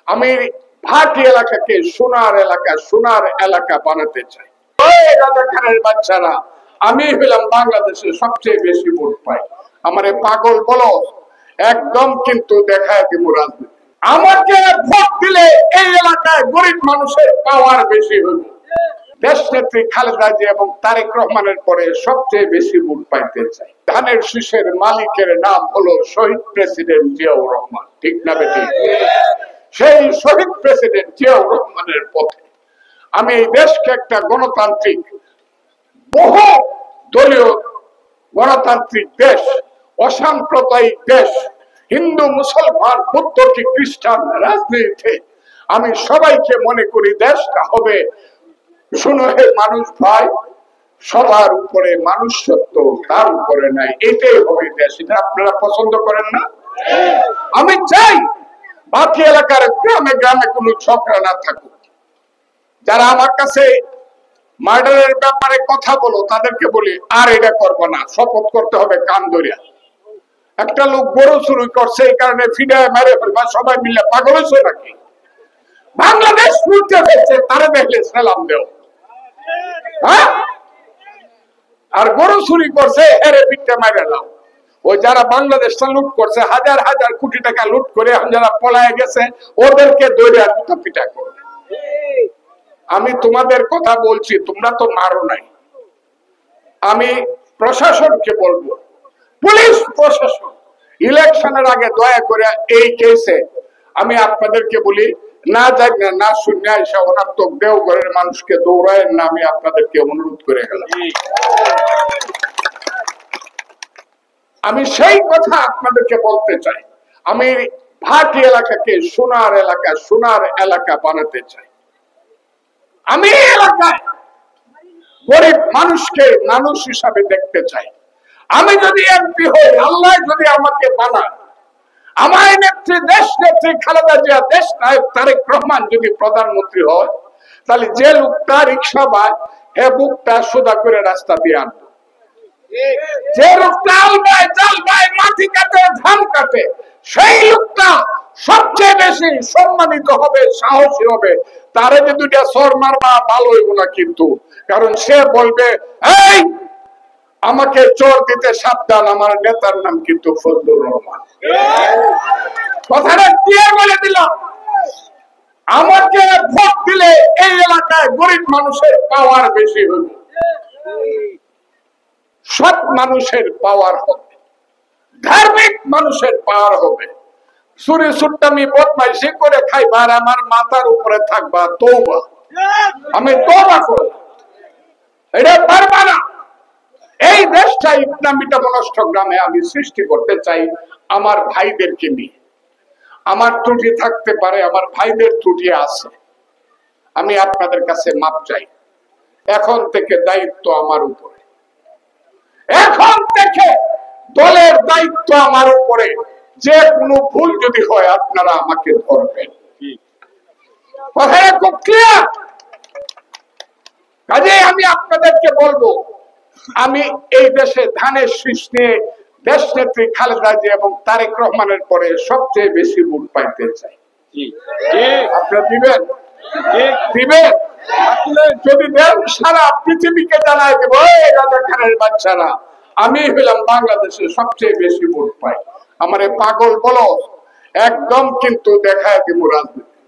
আমি ভাটি এলাকাকে সোনার এলাকা বানাতে চাই। রাজাকারের বাচ্চারা, আমি হইলাম বাংলাদেশে সবচেয়ে বেশি ভোট পাই। আমারে পাগল বলো, একদম কিন্তু দেখায় দিব রাজনীতি। আমাকে ভোট দিলে এই এলাকায় গরিব মানুষের পাওয়ার বেশি হইবে। দেশ নেত্রী খালেদা জিয়া এবং তারেক রহমানের পরে সবচেয়ে বেশি ভোট পাইতে চাই। ধানের শীষের মালিকের নাম হলো শহীদ প্রেসিডেন্ট জিয়াউর রহমান, ঠিক না বেঠিক? সেই শহীদ প্রেসিডেন্ট জিয়াউর রহমানের পথে আমি এই দেশকে একটা গণতান্ত্রিক, বহু দলীয় গণতান্ত্রিক দেশ, অসাম্প্রদায়িক দেশ, হিন্দু মুসলমান বৌদ্ধ কি খ্রিস্টান রাজনীতিতে আমি সবাইকে মনে করি দেশটা হবে, শুনো হে মানুষ ভাই, সবার উপরে মানুষ সত্য, তার উপরে নাই, এটাই হবে দেশ। এটা আপনারা পছন্দ করেন না? আমি চাই বাকি এলাকার গ্রামে গ্রামে কোনো ঝগড়া না থাকুক। যারা আমার কাছে মার্ডারের ব্যাপারে কথা বলো তাদেরকে বলি আর এটা করবো না, শপথ করতে হবে কান ধরিয়া। একটা লোক গরু চুরি করছে, এই কারণে ফিডায় মেরে ফেলবা, সবাই মিলে পাগল হয়েছে নাকি? বাংলাদেশ লুটতে ফেলছে, তারা দেখলে সালাম দেও। হ্যাঁ, আর গরু চুরি করছে এরে পিঠটা মেরে নাও। ওই যারা বাংলাদেশটা লুট করছে, হাজার হাজার কোটি টাকা লুট করে যারা পলায় গেছে, ওদেরকে দৌড়ে পিঠা করো। আমি তোমাদের কথা বলছি, তোমরা তো মারো নাই। আমি প্রশাসনকে বলবো, পুলিশ প্রশাসন, ইলেকশনের আগে দয়া করে এই কেসে আমি আপনাদেরকে বলি, না জানি না শুনে এসে অনাত্মক দেওঘরের মানুষকে দৌড়ায় না, আমি আপনাদেরকে অনুরোধ করে গেলাম। আমি সেই কথা আপনাদেরকে বলতে চাই, আমি ভাটি এলাকাকে সোনার এলাকা বানাতে চাই। আমি এলাকায় গরিব মানুষকে মানুষ হিসাবে দেখতে চাই। আমি যদি এমপি হই, আল্লাহ যদি আমাকে বানায়, আমার নেত্রী দেশ নেত্রী খালেদা জিয়া, দেশ নায়ক তারেক রহমান যদি প্রধানমন্ত্রী হয়, তাহলে যে লোকটা রিক্সা বায় হে বুকটা সোজা করে রাস্তা দিয়ে আনবো। যে লোকটা আলবায় জালবায় মাটি কাটে ধান কাটে, সেই লোকটা সবচেয়ে বেশি সম্মানিত হবে, সাহসী হবে। তারে যে দুইটা সর মারবা ভালো হইব না কিন্তু, কারণ সে বলবে এই আমাকে চোর দিতে সাবধান, আমার নেতার নাম কিন্তু ফজলুর রহমান। কথাটা ক্লিয়ার বলে দিলাম। আমাকে ভোট দিলে এই এলাকায় গরিব মানুষের পাওয়ার বেশি হবে, সৎ মানুষের পাওয়ার হবে, ধার্মিক মানুষের পাওয়ার হবে। চুরি সুট্টামি বদমাইশি করে খাইবা আর আমার মাথার উপরে থাকবা তওবা। আমি তওবা করব, এটা পারবা না। এই দেশটা ইসলামিটা মনষ্ট গ্রামে আমি সৃষ্টি করতে চাই আমার ভাইদেরকে নিয়ে। আমার ত্রুটি থাকতে পারে, আমার ভাইদের ত্রুটি আছে, আমি আপনাদের কাছে মাপ চাই। এখন থেকে দায়িত্ব আমার উপরে, এখন থেকে দলের দায়িত্ব আমার উপরে। যে কোনো ভুল যদি হয় আপনারা আমাকে ধরবেন, কথাটা খুব ক্লিয়ার। কাজে আমি আপনাদেরকে বলবো, আমি এই দেশে ধানের শীষ নিয়ে দেশ নেত্রী খালেদা জিয়া এবং তারেক রহমানের পরে সবচেয়ে বেশি ভোট পাইতে চাই। আপনারা দিবেন? দিবেন? যদি দেন সারা পৃথিবীকে জানাই দেব, এই রাজাকারের বাচ্চারা, আমি হইলাম বাংলাদেশে সবচেয়ে বেশি ভোট পাই। আমারে পাগল বলো, একদম কিন্তু দেখায় দিব রাজনীতি।